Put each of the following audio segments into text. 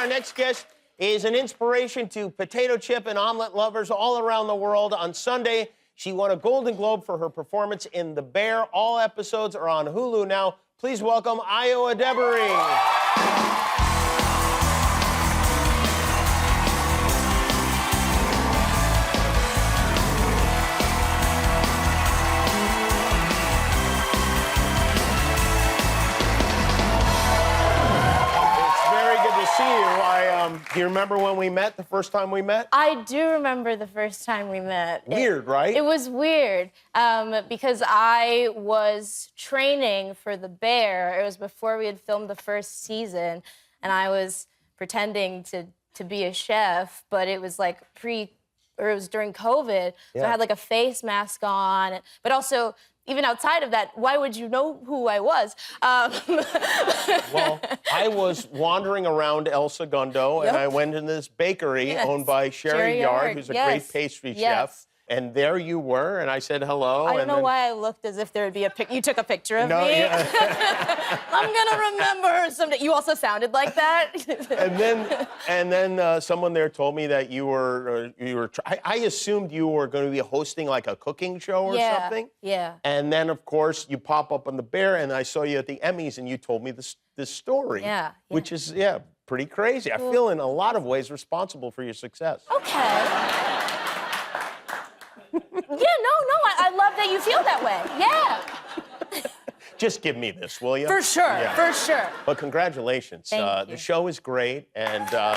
next guest is an inspiration to potato chip and omelet lovers all around the world. On Sunday, she won a Golden Globe for her performance in The Bear. All episodes are on Hulu now. Please welcome Ayo Edebiri. Do you remember when we met, the first time we met? I do remember the first time we met. Weird, right? It was weird because I was training for The Bear. It was before we had filmed the first season, and I was pretending to be a chef, but it was like it was during COVID, so I had like a face mask on, but also, even outside of that, why would you know who I was? Well, I was wandering around El Segundo, and I went in this bakery owned by Sherry Yard, who's a great pastry chef. And there you were, and I said hello. I don't know why I looked as if there would be a picture. You took a picture of me? Yeah. I'm gonna remember someday. You also sounded like that. and then someone there told me that you were I assumed you were going to be hosting like a cooking show or something. Yeah. And then, of course, you pop up on The Bear, and I saw you at the Emmys, and you told me this story. Yeah. Which is, pretty crazy. I feel in a lot of ways responsible for your success. Okay. I love that you feel that way. Yeah. Just give me this, will you? For sure, for sure. But congratulations. Thank you. The show is great, and I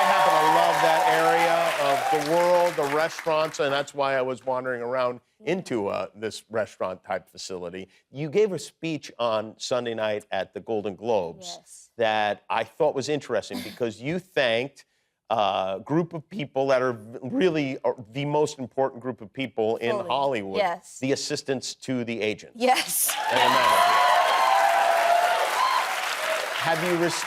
happen to love that area of the world, the restaurants, and that's why I was wandering around into this restaurant-type facility. You gave a speech on Sunday night at the Golden Globes that I thought was interesting because you thanked group of people that are really the most important group of people in Hollywood. Yes. The assistants to the agents. Yes. And the managers.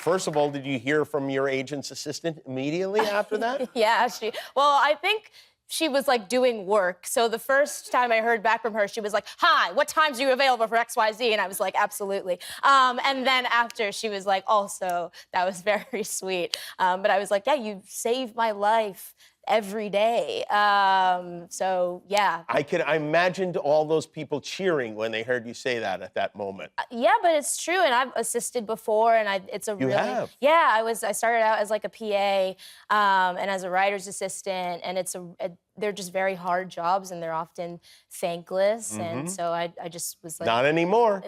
First of all, did you hear from your agent's assistant immediately after that? Yeah, I think she was like doing work. So the first time I heard back from her, she was like, "Hi, what times are you available for XYZ?" And I was like, "Absolutely." And then after, she was like, "Also," that was very sweet. But I was like, "Yeah, you saved my life every day." So yeah. I imagined all those people cheering when they heard you say that at that moment. Yeah, but it's true, and I've assisted before, and it's a really... You have? Yeah, I started out as like a PA and as a writer's assistant, and they're just very hard jobs, and they're often thankless, and so I just was like... Not anymore.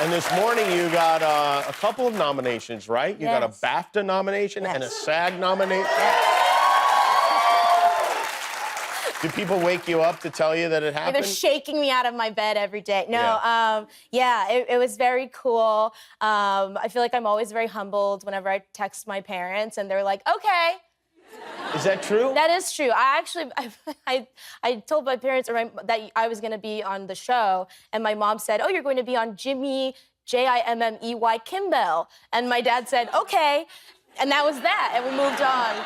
And this morning, you got a couple of nominations, right? You got a BAFTA nomination and a SAG nomination. Do people wake you up to tell you that it happened? They're shaking me out of my bed every day. No, it was very cool. I feel like I'm always very humbled whenever I text my parents, and they're like, "Okay." Is that true? That is true. I told my parents that I was going to be on the show, and my mom said, "Oh, you're going to be on Jimmy, Jimmey Kimmel." And my dad said, "Okay." And that was that, and we moved on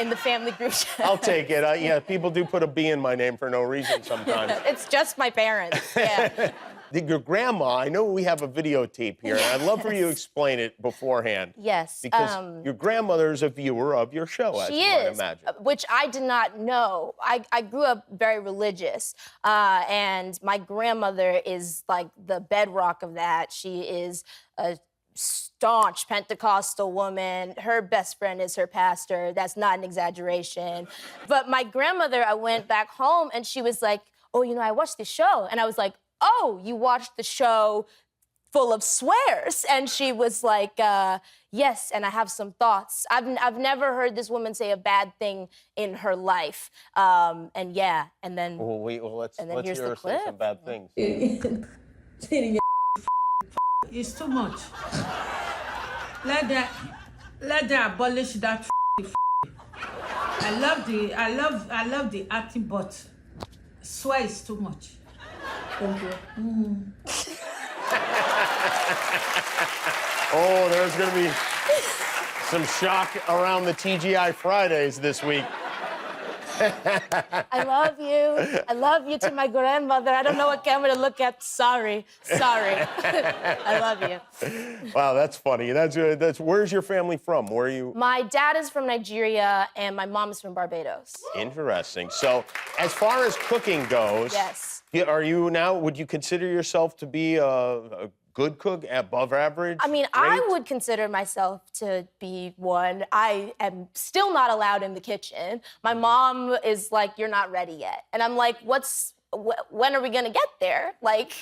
in the family group chat. I'll take it. People do put a B in my name for no reason sometimes. It's just my parents, yeah. Your grandma, I know we have a videotape here, and I'd love for you to explain it beforehand. Yes. Because your grandmother is a viewer of your show, as you might imagine. Which I did not know. I grew up very religious, and my grandmother is like the bedrock of that. She is a staunch Pentecostal woman. Her best friend is her pastor. That's not an exaggeration. But my grandmother, I went back home, and she was like, "Oh, I watched the show." And I was like, "Oh, you watched the show full of swears?" And she was like, "Yes, and I have some thoughts." I've never heard this woman say a bad thing in her life. And then... Let's hear her say some bad things. It's too much. Let that abolish that. I love the acting, but swear is too much. Thank you. Oh, there's going to be some shock around the TGI Fridays this week. I love you. I love you to my grandmother. I don't know what camera to look at. Sorry. I love you. Wow, that's funny. That's where's your family from? Where are you? My dad is from Nigeria and my mom is from Barbados. Interesting. So, as far as cooking goes, Yes. would you consider yourself to be a good cook, above average? I mean, Great? I would consider myself to be one. I am still not allowed in the kitchen. My mom is like, you're not ready yet. And I'm like, when are we gonna get there? Like,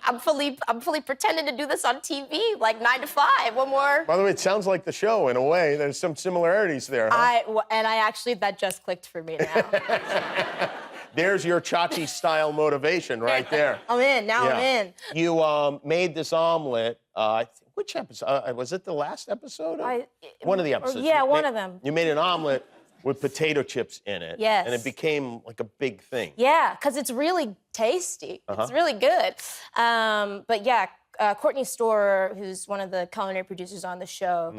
I'm fully pretending to do this on TV, like 9 to 5. One more. By the way, it sounds like the show in a way. There's some similarities there. Huh? That just clicked for me now. There's your Chachi style motivation right there. I'm in, now I'm in. You made this omelet. Which episode? Was it the last episode? One of the episodes. Yeah, one of them. You made an omelet with potato chips in it. Yes. And it became like a big thing. Yeah, because it's really tasty. It's really good. But yeah, Courtney Storer, who's one of the culinary producers on the show,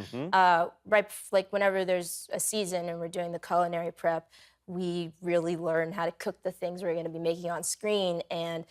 whenever there's a season and we're doing the culinary prep, we really learn how to cook the things we're going to be making on screen. And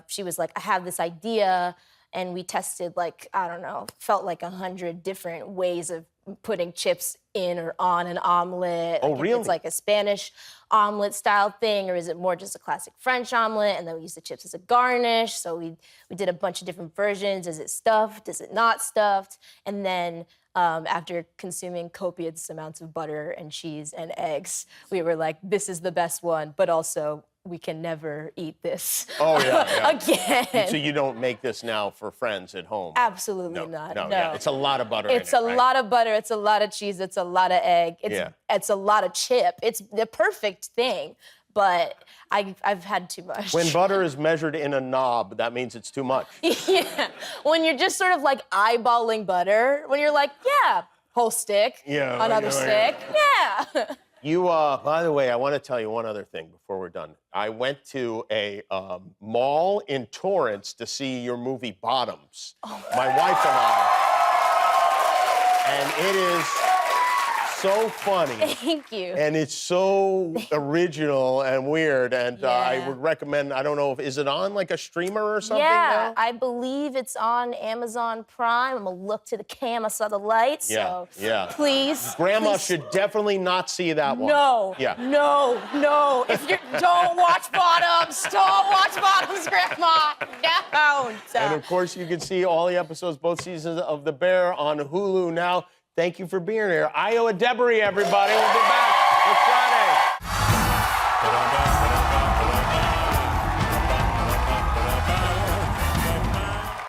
she was like, I have this idea. And we tested, felt like 100 different ways of putting chips in or on an omelet. Oh, really? If it's like a Spanish omelet style thing, or is it more just a classic French omelet? And then we use the chips as a garnish. So we did a bunch of different versions. Is it stuffed? Is it not stuffed? And then after consuming copious amounts of butter and cheese and eggs, we were like, this is the best one, but also we can never eat this again. So you don't make this now for friends at home? Absolutely not. No. Yeah. It's a lot of butter. It's a lot of butter. It's a lot of cheese. It's a lot of egg. It's a lot of chip. It's the perfect thing, but I've had too much. When butter is measured in a knob, that means it's too much. Yeah. When you're just sort of like eyeballing butter, when you're like, yeah, whole stick, another stick, yeah. You, by the way, I want to tell you one other thing before we're done. I went to a mall in Torrance to see your movie Bottoms, my wife and I. And it is so funny. Thank you. And it's so original and weird. And I would recommend, I don't know, is it on like a streamer or something now? I believe it's on Amazon Prime. I'm gonna look to the cam. I saw the lights, so please. Grandma please. should definitely not see that one. No, no. If you don't watch Bottoms, Grandma. Don't. And of course, you can see all the episodes, both seasons of The Bear on Hulu now. Thank you for being here. Ayo Edebiri, everybody. We'll be back with Friday.